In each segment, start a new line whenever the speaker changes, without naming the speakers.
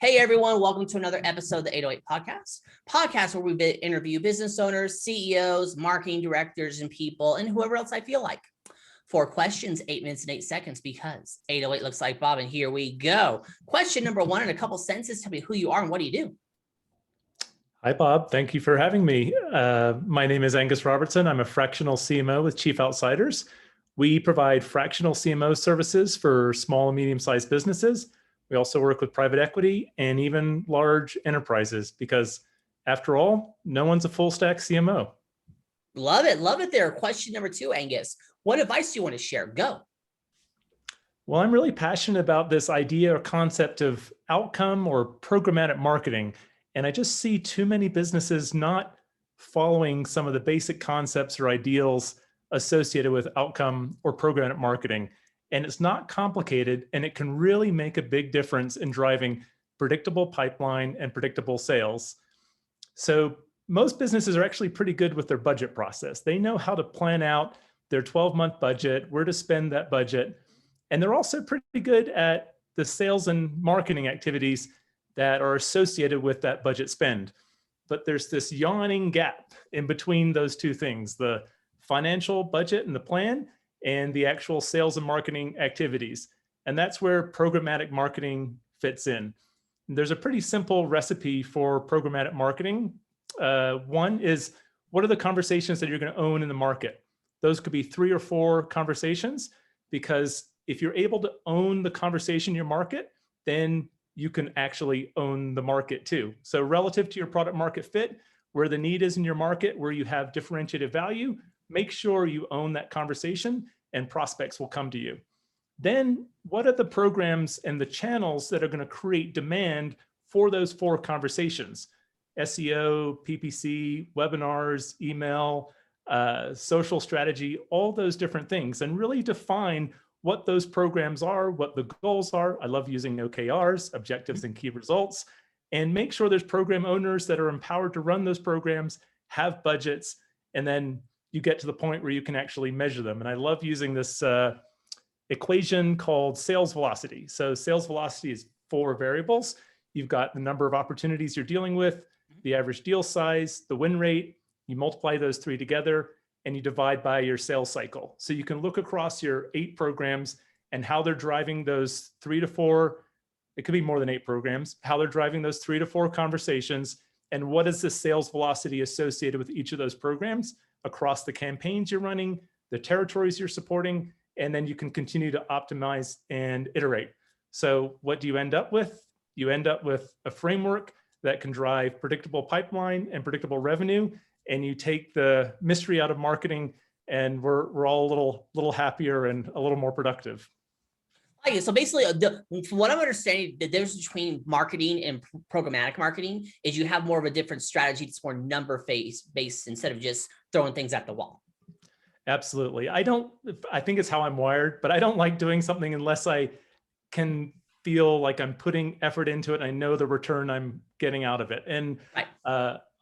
Hey everyone, welcome to another episode of the 808 podcast where we interview business owners, CEOs, marketing directors, and people, and whoever else I feel like. 4 questions, 8 minutes and 8 seconds, because 808 looks like Bob, and here we go. Question number 1 in a couple sentences. Tell me who you are and what do you do?
Hi, Bob. Thank you for having me. My name is Angus Robertson. I'm a fractional CMO with Chief Outsiders. We provide fractional CMO services for small and medium-sized businesses. We also work with private equity and even large enterprises because, after all, no one's a full-stack CMO.
Love it there. Question number 2, Angus. What advice do you want to share? Go.
Well, I'm really passionate about this idea or concept of outcome or programmatic marketing. And I just see too many businesses not following some of the basic concepts or ideals associated with outcome or programmatic marketing. And it's not complicated, and it can really make a big difference in driving predictable pipeline and predictable sales. So most businesses are actually pretty good with their budget process. They know how to plan out their 12-month budget, where to spend that budget. And they're also pretty good at the sales and marketing activities that are associated with that budget spend. But there's this yawning gap in between those two things, the financial budget and the plan and the actual sales and marketing activities. And that's where programmatic marketing fits in. There's a pretty simple recipe for programmatic marketing. One is, what are the conversations that you're going to own in the market? Those could be 3 or 4 conversations, because if you're able to own the conversation in your market, then you can actually own the market too. So relative to your product market fit, where the need is in your market, where you have differentiated value, make sure you own that conversation and prospects will come to you. Then what are the programs and the channels that are going to create demand for those 4 conversations? SEO, PPC, webinars, email, social strategy, all those different things, and really define what those programs are, what the goals are. I love using OKRs, objectives and key results, and make sure there's program owners that are empowered to run those programs, have budgets, and then you get to the point where you can actually measure them. And I love using this equation called sales velocity. So sales velocity is 4 variables. You've got the number of opportunities you're dealing with, the average deal size, the win rate. You multiply those 3 together, and you divide by your sales cycle. So you can look across your 8 programs and how they're driving those 3 to 4, it could be more than 8 programs, how they're driving those 3 to 4 conversations, and what is the sales velocity associated with each of those programs across the campaigns you're running, the territories you're supporting, and then you can continue to optimize and iterate. So what do you end up with? You end up with a framework that can drive predictable pipeline and predictable revenue, and you take the mystery out of marketing, and we're all a little happier and a little more productive.
Okay, so basically, from what I'm understanding, the difference between marketing and programmatic marketing is you have more of a different strategy that's more based instead of just throwing things at the wall.
Absolutely. I think it's how I'm wired, but I don't like doing something unless I can feel like I'm putting effort into it and I know the return I'm getting out of it. And
right.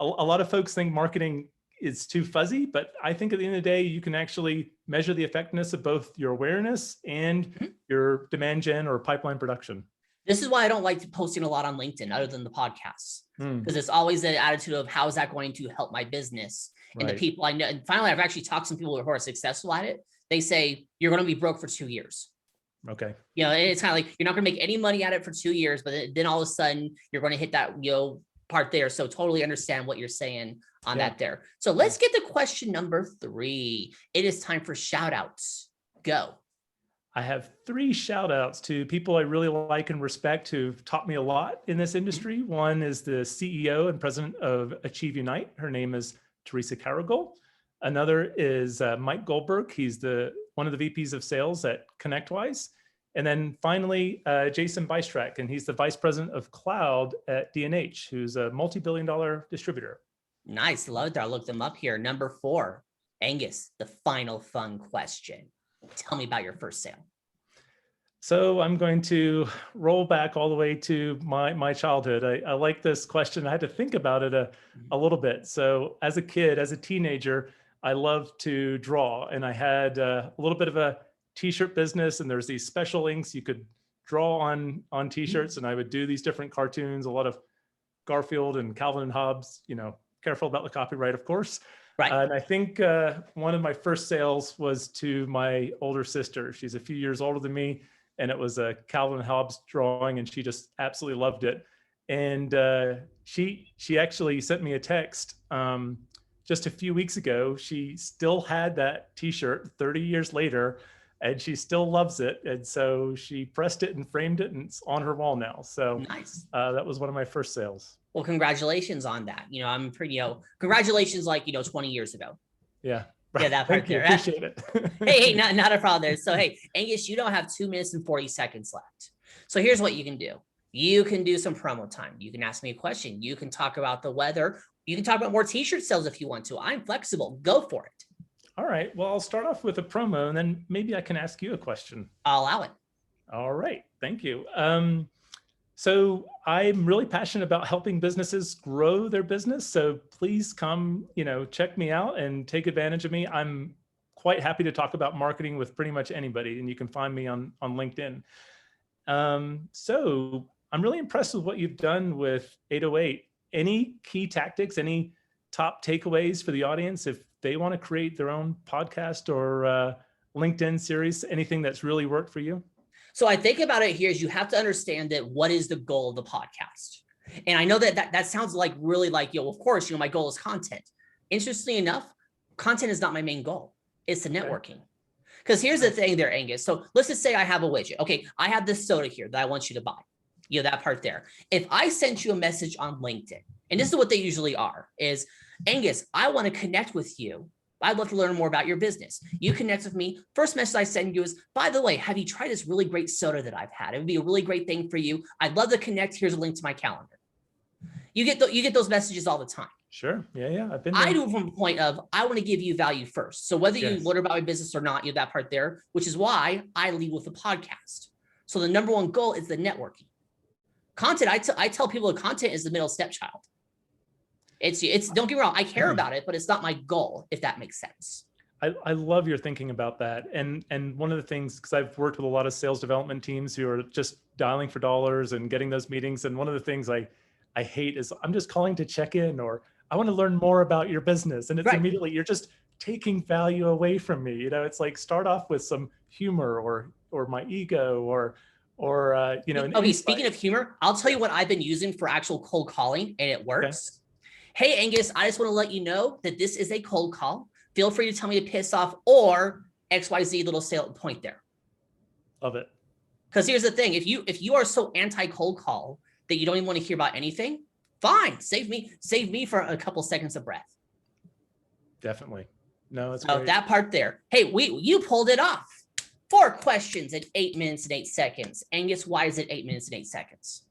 A lot of folks think marketing is too fuzzy, but I think at the end of the day, you can actually measure the effectiveness of both your awareness and your demand gen or pipeline production.
This is why I don't like posting a lot on LinkedIn other than the podcasts, because it's always the attitude of how is that going to help my business? And the people I know, and finally, I've actually talked to some people who are successful at it. They say, you're going to be broke for 2 years.
Okay.
You know, and it's kind of like, you're not going to make any money at it for 2 years, but then all of a sudden you're going to hit that, part there. So totally understand what you're saying on that there. So let's get to question number 3. It is time for shout outs. Go.
I have 3 shout outs to people I really like and respect who've taught me a lot in this industry. One is the CEO and president of Achieve Unite. Her name is Teresa Carrigal. Another is Mike Goldberg. He's one of the VPs of sales at ConnectWise. And then finally, Jason Bystrak, and he's the vice president of cloud at D&H, who's a multi-billion-dollar distributor.
Nice. Love it. I looked them up here. Number 4, Angus, the final fun question. Tell me about your first sale.
So I'm going to roll back all the way to my childhood. I like this question. I had to think about it a little bit. So as a kid, as a teenager, I loved to draw, and I had a little bit of a t-shirt business, and there's these special inks you could draw on t-shirts, and I would do these different cartoons, a lot of Garfield and Calvin and Hobbes, careful about the copyright, of course.
Right.
And I think one of my first sales was to my older sister. She's a few years older than me, and it was a Calvin and Hobbes drawing, and she just absolutely loved it. And she actually sent me a text just a few weeks ago. She still had that t-shirt 30 years later, and she still loves it. And so she pressed it and framed it, and it's on her wall now. So
nice.
That was one of my first sales.
Well, congratulations on that. I'm pretty, congratulations, 20 years ago.
Yeah.
Yeah, that part there.
Appreciate it.
Hey, not a problem there. So, hey, Angus, you don't have 2 minutes and 40 seconds left. So here's what you can do. You can do some promo time. You can ask me a question. You can talk about the weather. You can talk about more t-shirt sales if you want to. I'm flexible. Go for it.
All right. Well, I'll start off with a promo, and then maybe I can ask you a question.
I'll allow it.
All right. Thank you. So I'm really passionate about helping businesses grow their business. So please come, check me out and take advantage of me. I'm quite happy to talk about marketing with pretty much anybody, and you can find me on LinkedIn. So I'm really impressed with what you've done with 808. Any key tactics, any top takeaways for the audience if they want to create their own podcast or LinkedIn series, anything that's really worked for you?
So I think about it here is you have to understand that what is the goal of the podcast? And I know that sounds like really like, of course, my goal is content. Interestingly enough, content is not my main goal. It's the networking. Because here's the thing there, Angus. So let's just say I have a widget. Okay, I have this soda here that I want you to buy. That part there. If I sent you a message on LinkedIn, and this is what they usually are, is Angus, I want to connect with you. I'd love to learn more about your business. You connect with me. First message I send you is, by the way, have you tried this really great soda that I've had? It would be a really great thing for you. I'd love to connect. Here's a link to my calendar. You get those messages all the time.
Sure. Yeah. I've been there.
I do it from a point of, I want to give you value first. So whether you learn about my business or not, that part there, which is why I lead with a podcast. So the number one goal is the networking. Content, I tell people the content is the middle stepchild. It's don't get me wrong, I care about it, but it's not my goal, if that makes sense.
I love your thinking about that. And one of the things, because I've worked with a lot of sales development teams who are just dialing for dollars and getting those meetings. And one of the things I hate is I'm just calling to check in, or I want to learn more about your business. And it's immediately, you're just taking value away from me. It's like, start off with some humor or my ego or
okay, speaking of humor, I'll tell you what I've been using for actual cold calling, and it works. Okay. Hey, Angus, I just want to let you know that this is a cold call. Feel free to tell me to piss off or XYZ little sale point there.
Love it.
Because here's the thing. If you are so anti-cold call that you don't even want to hear about anything, fine. Save me for a couple seconds of breath.
Definitely. No, it's
great. That part there. Hey, you pulled it off. 4 questions in 8 minutes and 8 seconds. Angus, why is it 8 minutes and 8 seconds?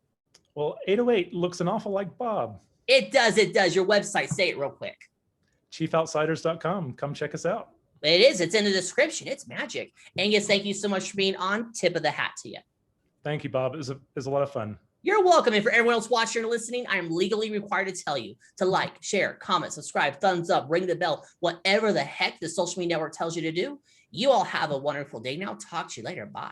Well, 808 looks an awful like Bob.
It does. Your website, say it real quick.
ChiefOutsiders.com. Come check us out.
It is. It's in the description. It's magic. Angus, thank you so much for being on. Tip of the hat to you.
Thank you, Bob. It was a lot of fun.
You're welcome. And for everyone else watching or listening, I am legally required to tell you to like, share, comment, subscribe, thumbs up, ring the bell, whatever the heck the social media network tells you to do. You all have a wonderful day now. Talk to you later. Bye.